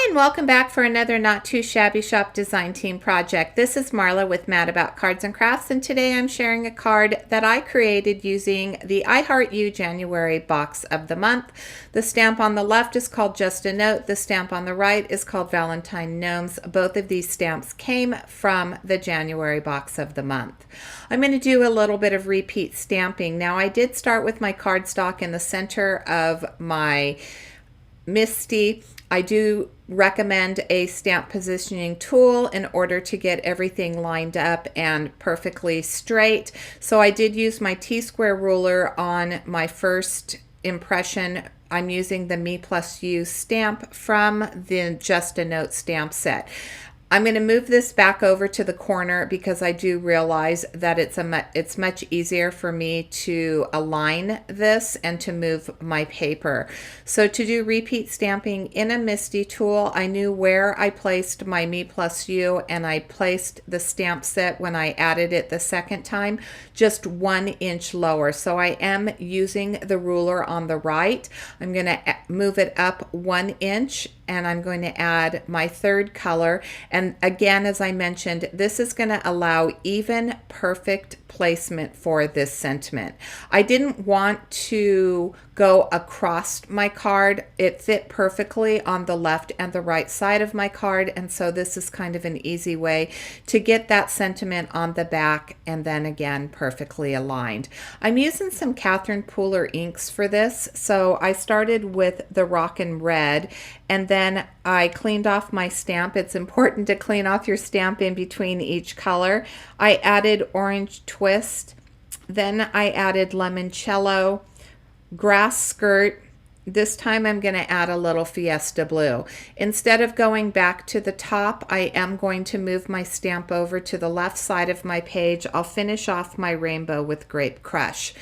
and welcome back for another Not Too Shabby Shop Design Team project. This is Marla with Mad About Cards and Crafts, and today I'm sharing a card that I created using the I Heart You January box of the month. The stamp on the left is called Just a Note. The stamp on the right is called Valentine Gnomes. Both of these stamps came from the January box of the month. I'm going to do a little bit of repeat stamping. Now, I did start with my cardstock in the center of my Misty. I do recommend a stamp positioning tool in order to get everything lined up and perfectly straight. So I did use my T-square ruler on my first impression. I'm using the Me Plus You stamp from the Just a Note stamp set. I'm going to move this back over to the corner because I do realize that it's much easier for me to align this and to move my paper. So to do repeat stamping in a Misty tool, I knew where I placed my Me Plus You, and I placed the stamp set when I added it the second time just 1 inch lower. So I am using the ruler on the right. I'm going to move it up 1 inch, and I'm going to add my third color. And again, as I mentioned, this is going to allow even perfect placement for this sentiment. I didn't want to go across my card. It fit perfectly on the left and the right side of my card, and so this is kind of an easy way to get that sentiment on the back and then again perfectly aligned. I'm using some Catherine Pooler inks for this, so I started with the Rockin' Red, and then I cleaned off my stamp. It's important to clean off your stamp in between each color. I added Orange Twist, then I added Limoncello, Grass Skirt. This time I'm going to add a little Fiesta Blue. Instead of going back to the top, I am going to move my stamp over to the left side of my page. I'll finish off my rainbow with Grape Crush.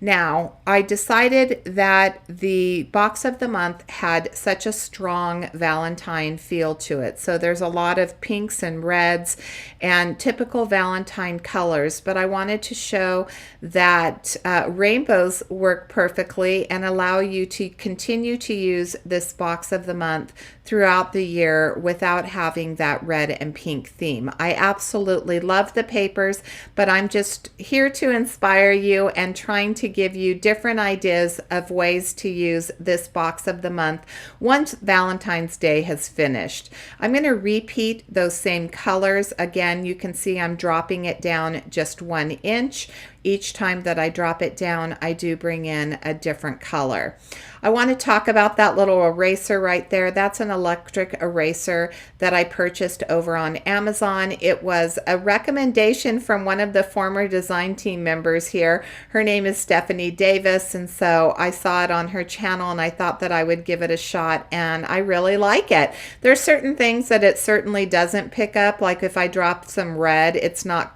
Now, I decided that the box of the month had such a strong Valentine feel to it. So there's a lot of pinks and reds and typical Valentine colors, but I wanted to show that rainbows work perfectly and allow you to continue to use this box of the month throughout the year without having that red and pink theme. I absolutely love the papers, but I'm just here to inspire you and trying to give you different ideas of ways to use this box of the month once Valentine's Day has finished. I'm going to repeat those same colors. Again, you can see I'm dropping it down just 1 inch. Each time that I drop it down, I do bring in a different color. I want to talk about that little eraser right there. That's an electric eraser that I purchased over on Amazon. It was a recommendation from one of the former design team members here. Her name is Stephanie Davis, and so I saw it on her channel and I thought that I would give it a shot, and I really like it. There's certain things that it certainly doesn't pick up, like if I drop some red,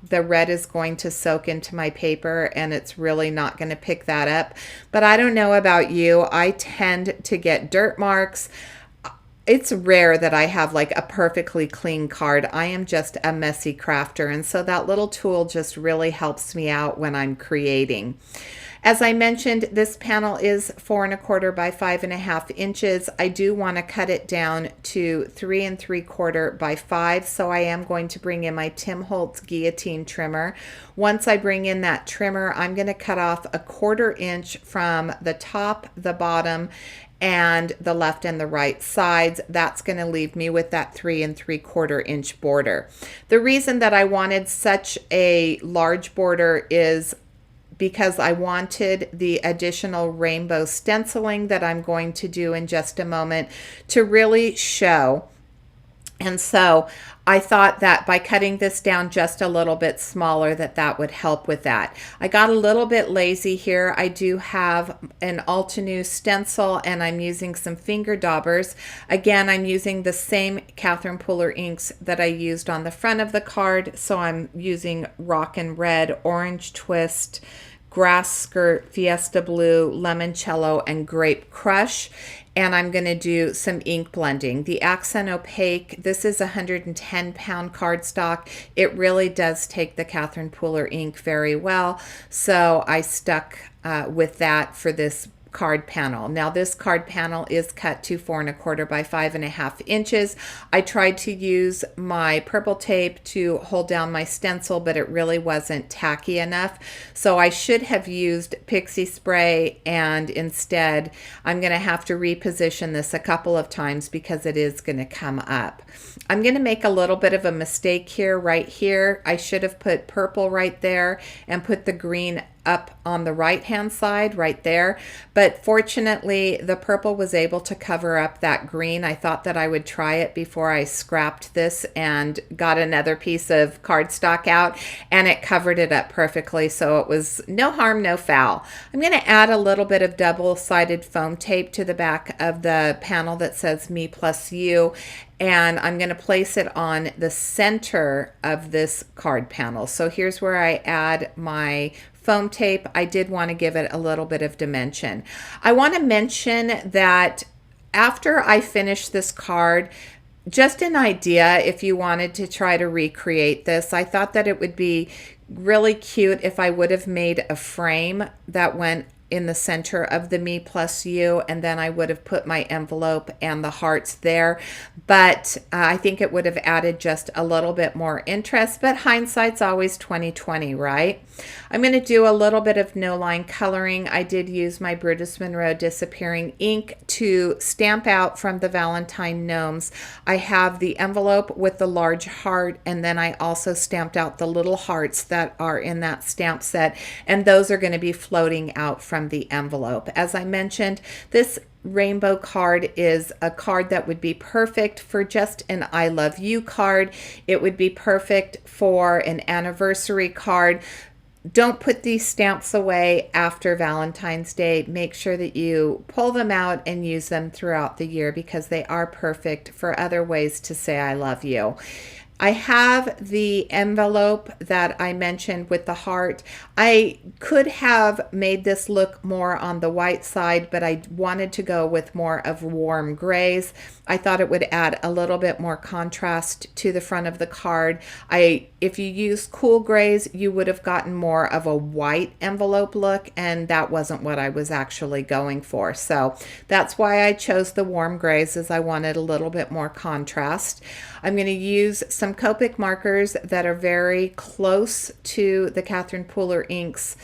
the red is going to soak into my paper and it's really not going to pick that up. But I don't know about you, I tend to get dirt marks. It's rare that I have like a perfectly clean card. I am just a messy crafter, and so that little tool just really helps me out when I'm creating. As I mentioned, this panel is 4 1/4 by 5 1/2 inches. I do want to cut it down to 3 3/4 by 5, so I am going to bring in my Tim Holtz guillotine trimmer. Once I bring in that trimmer, I'm going to cut off 1/4 inch from the top, the bottom, and the left and the right sides. That's going to leave me with that 3 3/4 inch border. The reason that I wanted such a large border is because I wanted the additional rainbow stenciling that I'm going to do in just a moment to really show. And so I thought that by cutting this down just a little bit smaller, that would help with that. I got a little bit lazy here. I do have an Altenew stencil and I'm using some finger daubers. Again, I'm using the same Catherine Pooler inks that I used on the front of the card. So I'm using Rockin' Red, Orange Twist, Grass Skirt, Fiesta Blue, Limoncello, and Grape Crush. And I'm going to do some ink blending. The Accent Opaque, this is a 110-pound cardstock. It really does take the Catherine Pooler ink very well. So I stuck with that for this card panel. Now this card panel is cut to 4 1/4 by 5 1/2 inches. I tried to use my purple tape to hold down my stencil, but it really wasn't tacky enough. So I should have used pixie spray, and instead I'm going to have to reposition this a couple of times because it is going to come up. I'm going to make a little bit of a mistake here, right here. I should have put purple right there and put the green up on the right hand side right there, but fortunately the purple was able to cover up that green. I thought that I would try it before I scrapped this and got another piece of cardstock out, and it covered it up perfectly, so it was no harm, no foul. I'm going to add a little bit of double-sided foam tape to the back of the panel that says Me Plus You, and I'm going to place it on the center of this card panel. So here's where I add my foam tape. I did want to give it a little bit of dimension. I want to mention that after I finish this card, just an idea if you wanted to try to recreate this, I thought that it would be really cute if I would have made a frame that went in the center of the Me Plus You, and then I would have put my envelope and the hearts there, but I think it would have added just a little bit more interest, but hindsight's always 20/20, right? I'm going to do a little bit of no line coloring. I did use my Brutus Monroe Disappearing ink to stamp out from the Valentine gnomes. I have the envelope with the large heart, and then I also stamped out the little hearts that are in that stamp set, and those are going to be floating out from the envelope. As I mentioned, this rainbow card is a card that would be perfect for just an I love you card. It would be perfect for an anniversary card. Don't put these stamps away after Valentine's Day. Make sure that you pull them out and use them throughout the year because they are perfect for other ways to say I love you. I have the envelope that I mentioned with the heart. I could have made this look more on the white side, but I wanted to go with more of warm grays. I thought it would add a little bit more contrast to the front of the card. If you use cool grays, you would have gotten more of a white envelope look, and that wasn't what I was actually going for. So that's why I chose the warm grays, as I wanted a little bit more contrast. I'm going to use some Copic markers that are very close to the Catherine Pooler inks.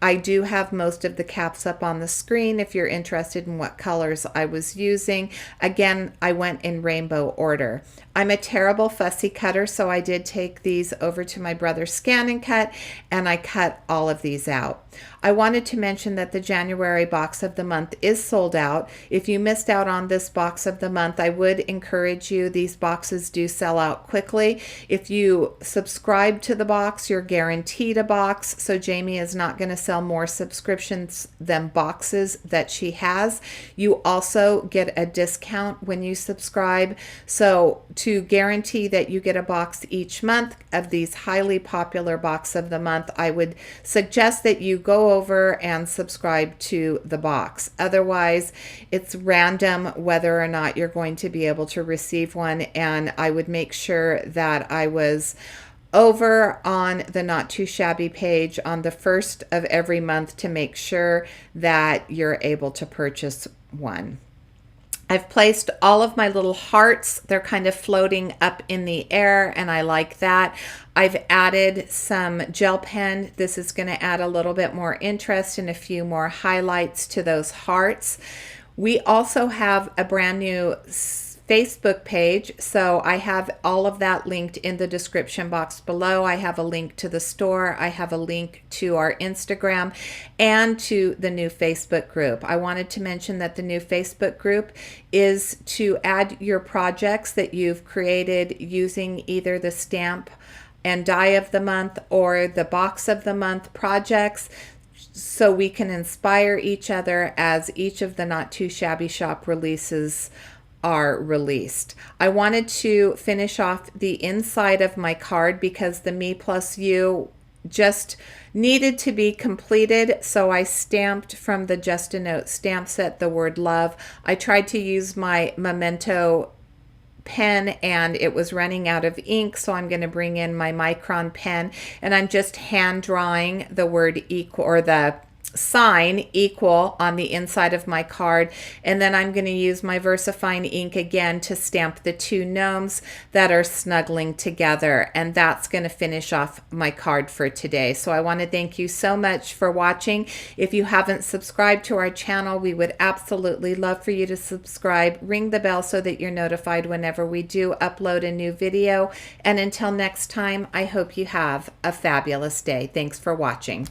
I do have most of the caps up on the screen if you're interested in what colors I was using. Again, I went in rainbow order. I'm a terrible fussy cutter, so I did take these over to my brother's Scan and Cut, and I cut all of these out. I wanted to mention that the January box of the month is sold out. If you missed out on this box of the month, I would encourage you. These boxes do sell out quickly. If you subscribe to the box, you're guaranteed a box. So Jamie is not going to sell more subscriptions than boxes that she has. You also get a discount when you subscribe. So to guarantee that you get a box each month of these highly popular box of the month, I would suggest that you go over and subscribe to the box. Otherwise, it's random whether or not you're going to be able to receive one, and I would make sure that I was over on the Not Too Shabby page on the first of every month to make sure that you're able to purchase one. I've placed all of my little hearts. They're kind of floating up in the air, and I like that. I've added some gel pen. This is going to add a little bit more interest and a few more highlights to those hearts. We also have a brand new Facebook page, so I have all of that linked in the description box below. I have a link to the store, I have a link to our Instagram, and to the new Facebook group. I wanted to mention that the new Facebook group is to add your projects that you've created using either the stamp and die of the month or the box of the month projects, so we can inspire each other as each of the Not Too Shabby Shop releases are released. I wanted to finish off the inside of my card because the Me Plus You just needed to be completed, so I stamped from the Just a Note stamp set the word love. I tried to use my Memento pen and it was running out of ink, so I'm going to bring in my Micron pen, and I'm just hand drawing the word equal, or the sign equal on the inside of my card, and then I'm going to use my VersaFine ink again to stamp the two gnomes that are snuggling together, and that's going to finish off my card for today. So I want to thank you so much for watching. If you haven't subscribed to our channel, we would absolutely love for you to subscribe. Ring the bell so that you're notified whenever we do upload a new video, and until next time, I hope you have a fabulous day. Thanks for watching.